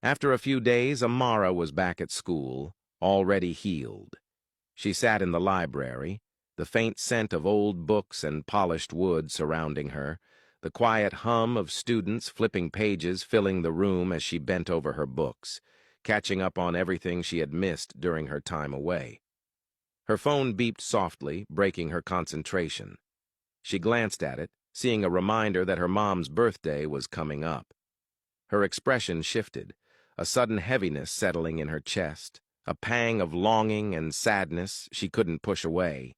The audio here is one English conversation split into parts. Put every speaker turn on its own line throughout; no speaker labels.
After a few days, Amara was back at school, already healed. She sat in the library, the faint scent of old books and polished wood surrounding her, the quiet hum of students flipping pages filling the room as she bent over her books, catching up on everything she had missed during her time away. Her phone beeped softly, breaking her concentration. She glanced at it, seeing a reminder that her mom's birthday was coming up. Her expression shifted, a sudden heaviness settling in her chest, a pang of longing and sadness she couldn't push away.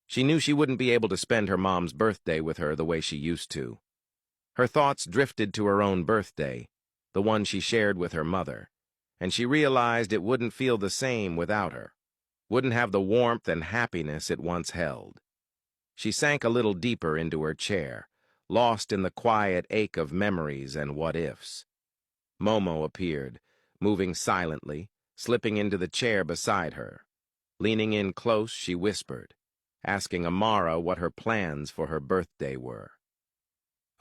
She knew she wouldn't be able to spend her mom's birthday with her the way she used to. Her thoughts drifted to her own birthday, the one she shared with her mother, and she realized it wouldn't feel the same without her, wouldn't have the warmth and happiness it once held. She sank a little deeper into her chair, lost in the quiet ache of memories and what-ifs. Momo appeared, moving silently, slipping into the chair beside her. Leaning in close, she whispered, asking Amara what her plans for her birthday were.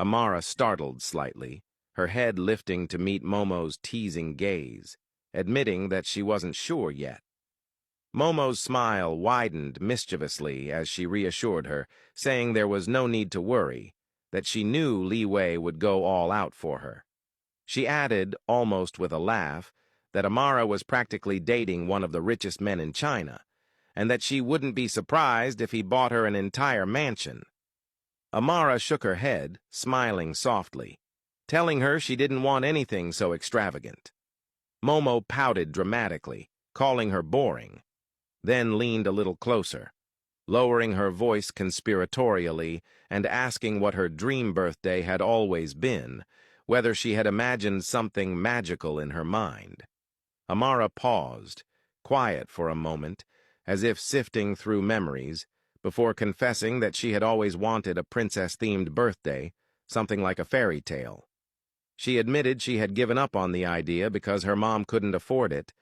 Amara startled slightly, her head lifting to meet Momo's teasing gaze, admitting that she wasn't sure yet. Momo's smile widened mischievously as she reassured her, saying there was no need to worry, that she knew Leeway would go all out for her. She added, almost with a laugh, that Amara was practically dating one of the richest men in China, and that she wouldn't be surprised if he bought her an entire mansion. Amara shook her head, smiling softly, telling her she didn't want anything so extravagant. Momo pouted dramatically, calling her boring, then leaned a little closer, lowering her voice conspiratorially and asking what her dream birthday had always been, whether she had imagined something magical in her mind. Amara paused, quiet for a moment, as if sifting through memories, before confessing that she had always wanted a princess-themed birthday, something like a fairy tale. She admitted she had given up on the idea because her mom couldn't afford it,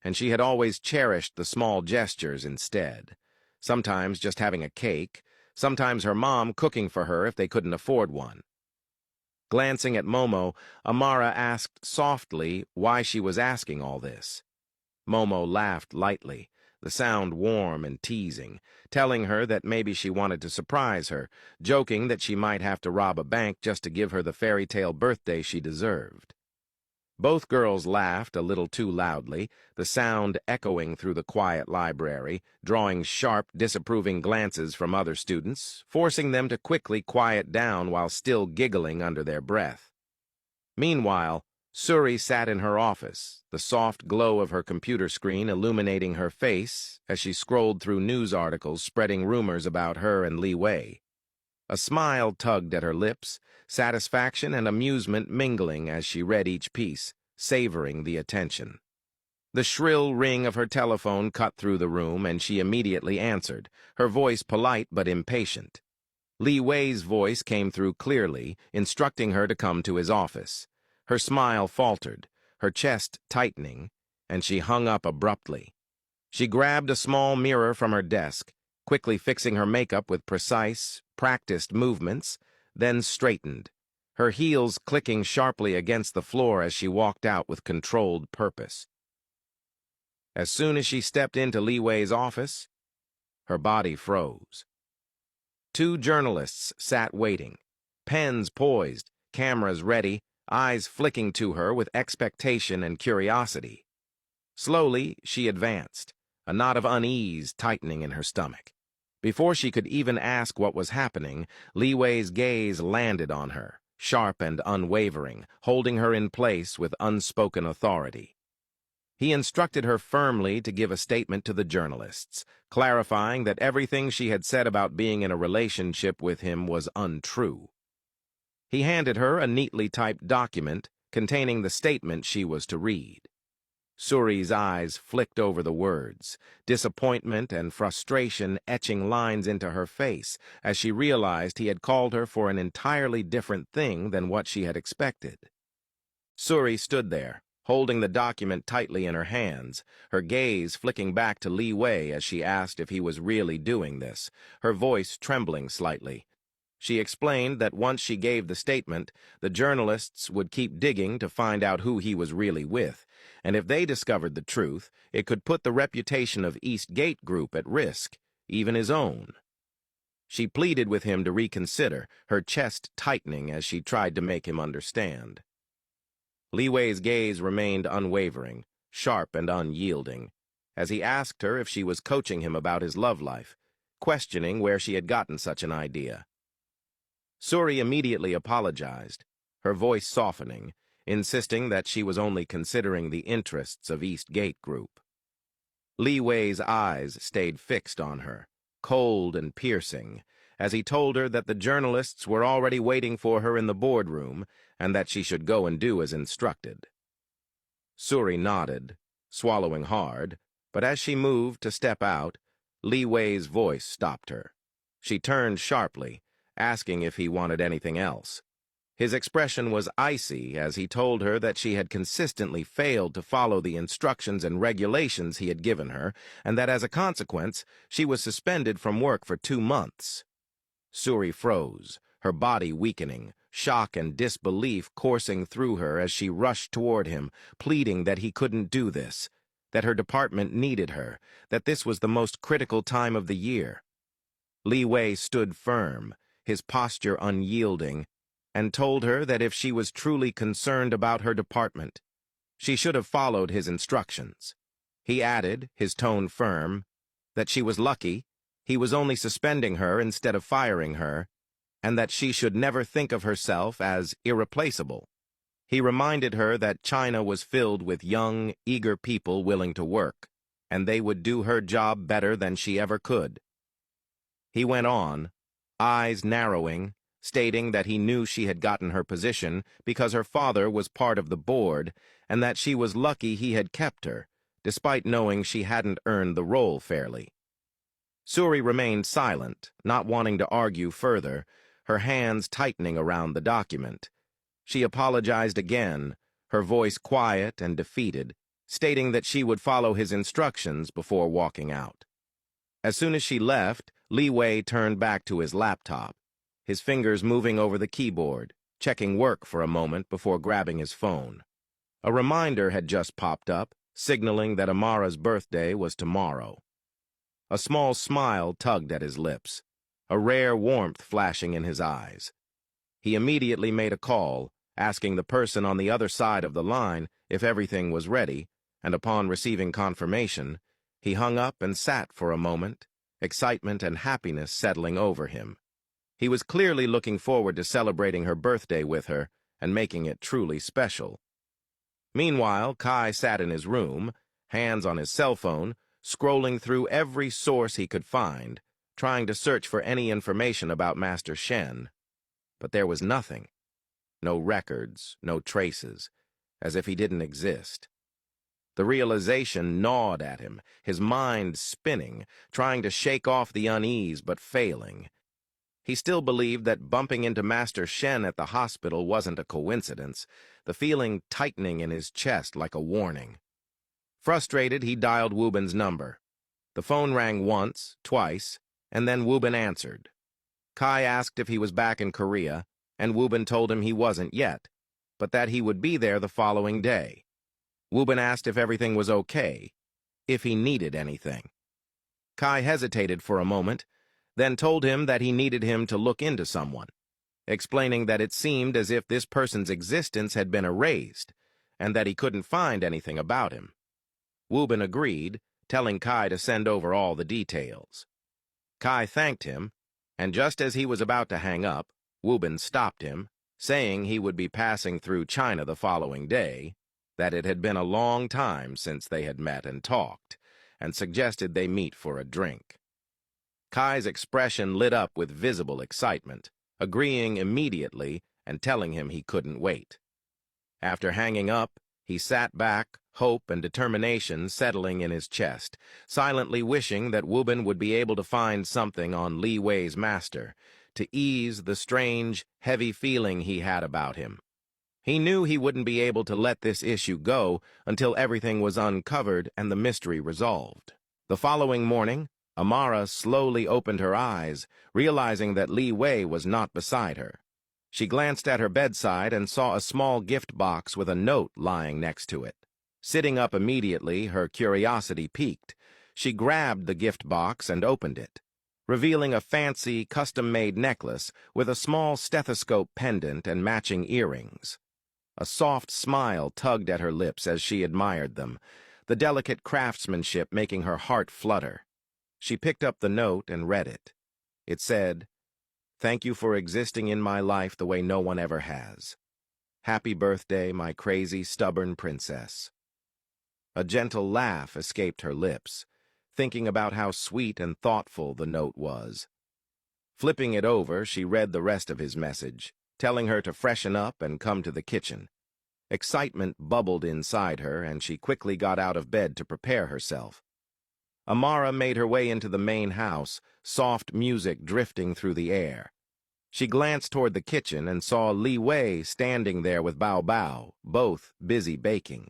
and she had always cherished the small gestures instead, sometimes just having a cake, sometimes her mom cooking for her if they couldn't afford one. Glancing at Momo, Amara asked softly why she was asking all this. Momo laughed lightly, the sound warm and teasing, telling her that maybe she wanted to surprise her, joking that she might have to rob a bank just to give her the fairy tale birthday she deserved. Both girls laughed a little too loudly, the sound echoing through the quiet library, drawing sharp, disapproving glances from other students, forcing them to quickly quiet down while still giggling under their breath. Meanwhile, Suri sat in her office, the soft glow of her computer screen illuminating her face as she scrolled through news articles spreading rumors about her and Leeway. A smile tugged at her lips, satisfaction and amusement mingling as she read each piece, savoring the attention. The shrill ring of her telephone cut through the room, and she immediately answered, her voice polite but impatient. Leeway's voice came through clearly, instructing her to come to his office. Her smile faltered, her chest tightening, and she hung up abruptly. She grabbed a small mirror from her desk, quickly fixing her makeup with precise, practiced movements, then straightened, her heels clicking sharply against the floor as she walked out with controlled purpose. As soon as she stepped into Leeway's office, her body froze. Two journalists sat waiting, pens poised, cameras ready, eyes flicking to her with expectation and curiosity. Slowly, she advanced, a knot of unease tightening in her stomach. Before she could even ask what was happening, Leeway's gaze landed on her, sharp and unwavering, holding her in place with unspoken authority. He instructed her firmly to give a statement to the journalists, clarifying that everything she had said about being in a relationship with him was untrue. He handed her a neatly typed document containing the statement she was to read. Suri's eyes flicked over the words, disappointment and frustration etching lines into her face as she realized he had called her for an entirely different thing than what she had expected. Suri stood there, holding the document tightly in her hands, her gaze flicking back to Leeway as she asked if he was really doing this, her voice trembling slightly. She explained that once she gave the statement, the journalists would keep digging to find out who he was really with, and if they discovered the truth, it could put the reputation of East Gate Group at risk, even his own. She pleaded with him to reconsider, her chest tightening as she tried to make him understand. Leeway's gaze remained unwavering, sharp and unyielding, as he asked her if she was coaching him about his love life, questioning where she had gotten such an idea. Suri immediately apologized, her voice softening, insisting that she was only considering the interests of East Gate Group. Leeway's eyes stayed fixed on her, cold and piercing, as he told her that the journalists were already waiting for her in the boardroom and that she should go and do as instructed. Suri nodded, swallowing hard, but as she moved to step out, Leeway's voice stopped her. She turned sharply, asking if he wanted anything else. His expression was icy as he told her that she had consistently failed to follow the instructions and regulations he had given her, and that as a consequence, she was suspended from work for 2 months. Suri froze, her body weakening, shock and disbelief coursing through her as she rushed toward him, pleading that he couldn't do this, that her department needed her, that this was the most critical time of the year. Leeway stood firm, his posture unyielding, and told her that if she was truly concerned about her department, she should have followed his instructions. He added, his tone firm, that she was lucky, he was only suspending her instead of firing her, and that she should never think of herself as irreplaceable. He reminded her that China was filled with young, eager people willing to work, and they would do her job better than she ever could. He went on, eyes narrowing, stating that he knew she had gotten her position because her father was part of the board and that she was lucky he had kept her, despite knowing she hadn't earned the role fairly. Suri remained silent, not wanting to argue further, her hands tightening around the document. She apologized again, her voice quiet and defeated, stating that she would follow his instructions before walking out. As soon as she left, Leeway turned back to his laptop, his fingers moving over the keyboard, checking work for a moment before grabbing his phone. A reminder had just popped up, signaling that Amara's birthday was tomorrow. A small smile tugged at his lips, a rare warmth flashing in his eyes. He immediately made a call, asking the person on the other side of the line if everything was ready, and upon receiving confirmation, he hung up and sat for a moment, excitement and happiness settling over him. He was clearly looking forward to celebrating her birthday with her and making it truly special. Meanwhile, Kai sat in his room, hands on his cell phone, scrolling through every source he could find, trying to search for any information about Master Shen. But there was nothing. No records, no traces, as if he didn't exist. The realization gnawed at him, his mind spinning, trying to shake off the unease but failing. He still believed that bumping into Master Shen at the hospital wasn't a coincidence, the feeling tightening in his chest like a warning. Frustrated, he dialed Wubin's number. The phone rang once, twice, and then Wubin answered. Kai asked if he was back in Korea, and Wubin told him he wasn't yet, but that he would be there the following day. Wubin asked if everything was okay, if he needed anything. Kai hesitated for a moment, then told him that he needed him to look into someone, explaining that it seemed as if this person's existence had been erased, and that he couldn't find anything about him. Wubin agreed, telling Kai to send over all the details. Kai thanked him, and just as he was about to hang up, Wubin stopped him, saying he would be passing through China the following day, that it had been a long time since they had met and talked, and suggested they meet for a drink. Kai's expression lit up with visible excitement, agreeing immediately and telling him he couldn't wait. After hanging up, he sat back, hope and determination settling in his chest, silently wishing that Wubin would be able to find something on Leeway's master, to ease the strange, heavy feeling he had about him. He knew he wouldn't be able to let this issue go until everything was uncovered and the mystery resolved. The following morning, Amara slowly opened her eyes, realizing that Leeway was not beside her. She glanced at her bedside and saw a small gift box with a note lying next to it. Sitting up immediately, her curiosity piqued. She grabbed the gift box and opened it, revealing a fancy, custom-made necklace with a small stethoscope pendant and matching earrings. A soft smile tugged at her lips as she admired them, the delicate craftsmanship making her heart flutter. She picked up the note and read it. It said, "Thank you for existing in my life the way no one ever has. Happy birthday, my crazy, stubborn princess." A gentle laugh escaped her lips, thinking about how sweet and thoughtful the note was. Flipping it over, she read the rest of his message, telling her to freshen up and come to the kitchen. Excitement bubbled inside her, and she quickly got out of bed to prepare herself. Amara made her way into the main house, soft music drifting through the air. She glanced toward the kitchen and saw Leeway standing there with Bao Bao, both busy baking.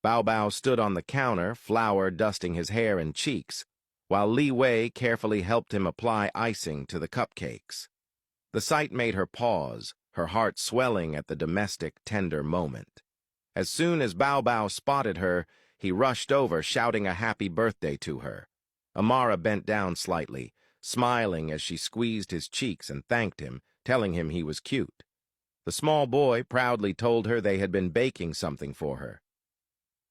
Bao Bao stood on the counter, flour dusting his hair and cheeks, while Leeway carefully helped him apply icing to the cupcakes. The sight made her pause, her heart swelling at the domestic, tender moment. As soon as Bao Bao spotted her, he rushed over, shouting a happy birthday to her. Amara bent down slightly, smiling as she squeezed his cheeks and thanked him, telling him he was cute. The small boy proudly told her they had been baking something for her.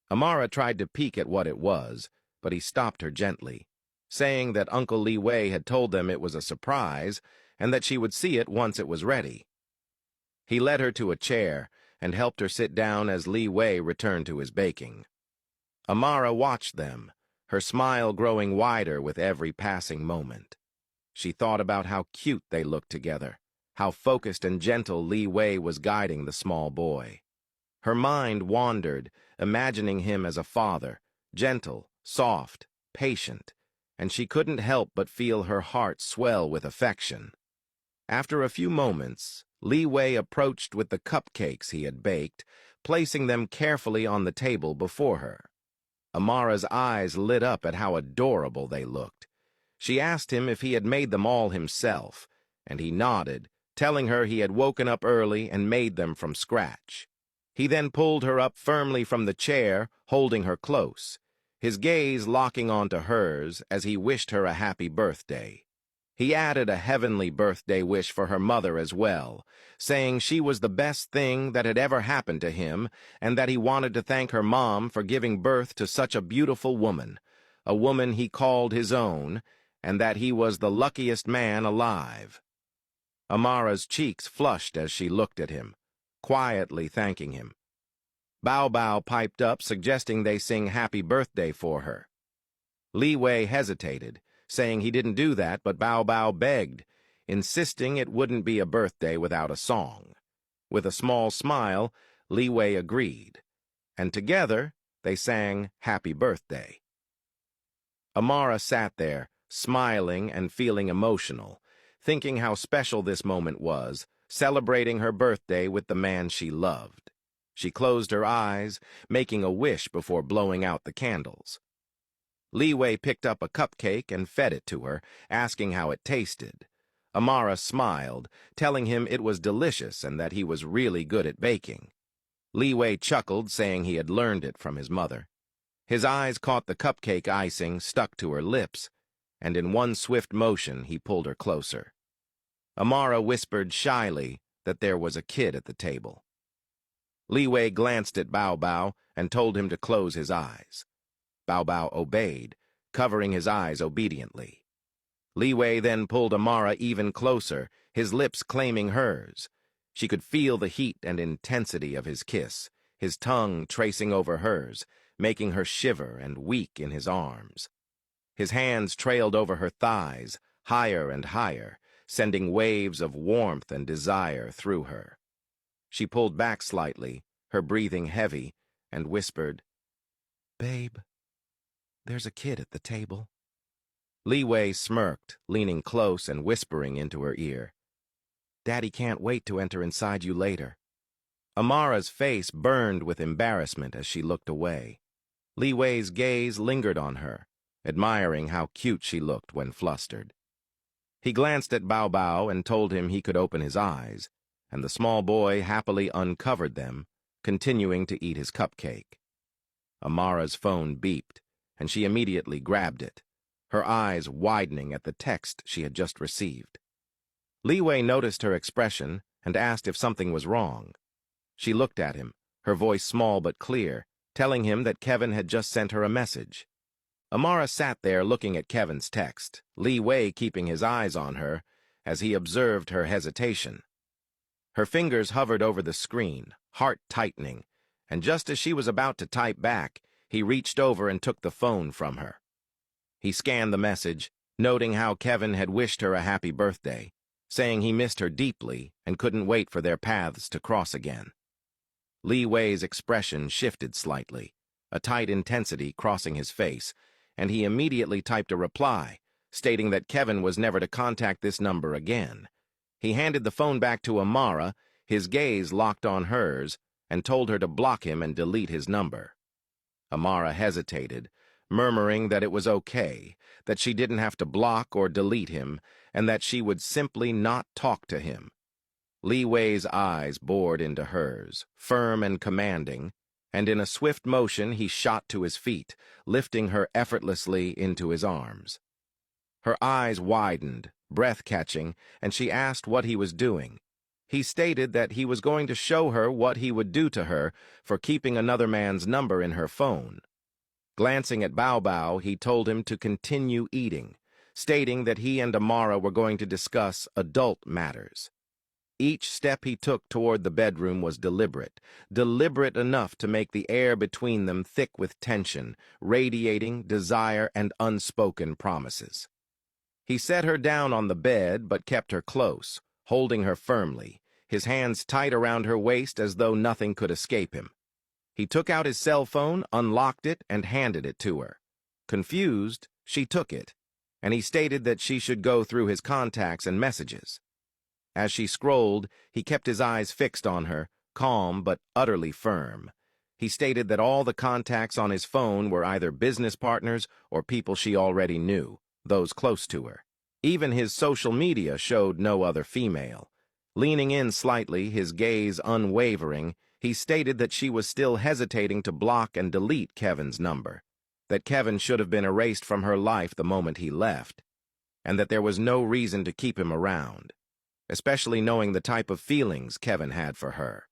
Amara tried to peek at what it was, but he stopped her gently, saying that Uncle Leeway had told them it was a surprise and that she would see it once it was ready. He led her to a chair and helped her sit down as Leeway returned to his baking. Amara watched them, her smile growing wider with every passing moment. She thought about how cute they looked together, how focused and gentle Leeway was guiding the small boy. Her mind wandered, imagining him as a father, gentle, soft, patient, and she couldn't help but feel her heart swell with affection. After a few moments, Leeway approached with the cupcakes he had baked, placing them carefully on the table before her. Amara's eyes lit up at how adorable they looked. She asked him if he had made them all himself, and he nodded, telling her he had woken up early and made them from scratch. He then pulled her up firmly from the chair, holding her close, his gaze locking onto hers as he wished her a happy birthday. He added a heavenly birthday wish for her mother as well, saying she was the best thing that had ever happened to him and that he wanted to thank her mom for giving birth to such a beautiful woman, a woman he called his own, and that he was the luckiest man alive. Amara's cheeks flushed as she looked at him, quietly thanking him. Bao Bao piped up, suggesting they sing happy birthday for her. Leeway hesitated, saying he didn't do that, but Bao Bao begged, insisting it wouldn't be a birthday without a song. With a small smile, Leeway agreed, and together they sang Happy Birthday. Amara sat there, smiling and feeling emotional, thinking how special this moment was, celebrating her birthday with the man she loved. She closed her eyes, making a wish before blowing out the candles. Leeway picked up a cupcake and fed it to her, asking how it tasted. Amara smiled, telling him it was delicious and that he was really good at baking. Leeway chuckled, saying he had learned it from his mother. His eyes caught the cupcake icing stuck to her lips, and in one swift motion he pulled her closer. Amara whispered shyly that there was a kid at the table. Leeway glanced at Bao Bao and told him to close his eyes. Bao Bao obeyed, covering his eyes obediently. Leeway then pulled Amara even closer, his lips claiming hers. She could feel the heat and intensity of his kiss, his tongue tracing over hers, making her shiver and weak in his arms. His hands trailed over her thighs, higher and higher, sending waves of warmth and desire through her. She pulled back slightly, her breathing heavy, and whispered, "Babe, there's a kid at the table." Leeway smirked, leaning close and whispering into her ear, "Daddy can't wait to enter inside you later." Amara's face burned with embarrassment as she looked away. Leeway's gaze lingered on her, admiring how cute she looked when flustered. He glanced at Bao Bao and told him he could open his eyes, and the small boy happily uncovered them, continuing to eat his cupcake. Amara's phone beeped, and she immediately grabbed it, her eyes widening at the text she had just received. Leeway noticed her expression and asked if something was wrong. She looked at him, her voice small but clear, telling him that Kevin had just sent her a message. Amara sat there looking at Kevin's text, Leeway keeping his eyes on her as he observed her hesitation. Her fingers hovered over the screen, heart tightening, and just as she was about to type back, he reached over and took the phone from her. He scanned the message, noting how Kevin had wished her a happy birthday, saying he missed her deeply and couldn't wait for their paths to cross again. Leeway's expression shifted slightly, a tight intensity crossing his face, and he immediately typed a reply, stating that Kevin was never to contact this number again. He handed the phone back to Amara, his gaze locked on hers, and told her to block him and delete his number. Amara hesitated, murmuring that it was okay, that she didn't have to block or delete him, and that she would simply not talk to him. Leeway's eyes bored into hers, firm and commanding, and in a swift motion he shot to his feet, lifting her effortlessly into his arms. Her eyes widened, breath-catching, and she asked what he was doing. He stated that he was going to show her what he would do to her for keeping another man's number in her phone. Glancing at Bao Bao, he told him to continue eating, stating that he and Amara were going to discuss adult matters. Each step he took toward the bedroom was deliberate enough to make the air between them thick with tension, radiating desire and unspoken promises. He set her down on the bed but kept her close, holding her firmly, his hands tight around her waist as though nothing could escape him. He took out his cell phone, unlocked it, and handed it to her. Confused, she took it, and he stated that she should go through his contacts and messages. As she scrolled, he kept his eyes fixed on her, calm but utterly firm. He stated that all the contacts on his phone were either business partners or people she already knew, those close to her. Even his social media showed no other female. Leaning in slightly, his gaze unwavering, he stated that she was still hesitating to block and delete Kevin's number, that Kevin should have been erased from her life the moment he left, and that there was no reason to keep him around, especially knowing the type of feelings Kevin had for her.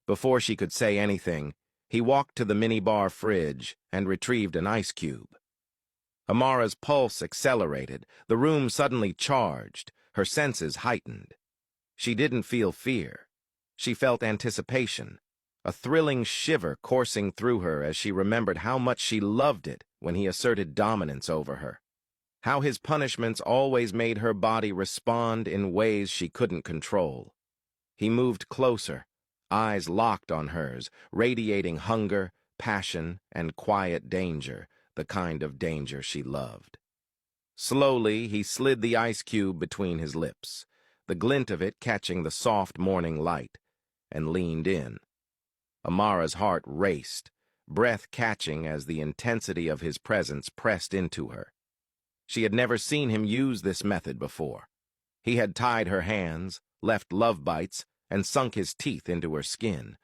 Before she could say anything, he walked to the minibar fridge and retrieved an ice cube. Amara's pulse accelerated, the room suddenly charged, her senses heightened. She didn't feel fear. She felt anticipation, a thrilling shiver coursing through her as she remembered how much she loved it when he asserted dominance over her, how his punishments always made her body respond in ways she couldn't control. He moved closer, eyes locked on hers, radiating hunger, passion, and quiet danger, the kind of danger she loved. Slowly, he slid the ice cube between his lips, the glint of it catching the soft morning light, and leaned in. Amara's heart raced, breath catching as the intensity of his presence pressed into her. She had never seen him use this method before. He had tied her hands, left love bites, and sunk his teeth into her skin.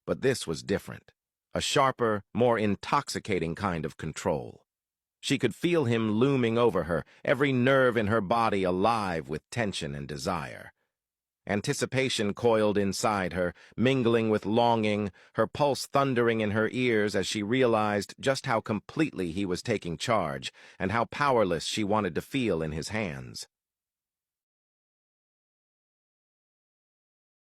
But this was different, a sharper, more intoxicating kind of control. She could feel him looming over her, every nerve in her body alive with tension and desire. Anticipation coiled inside her, mingling with longing, her pulse thundering in her ears as she realized just how completely he was taking charge and how powerless she wanted to feel in his hands.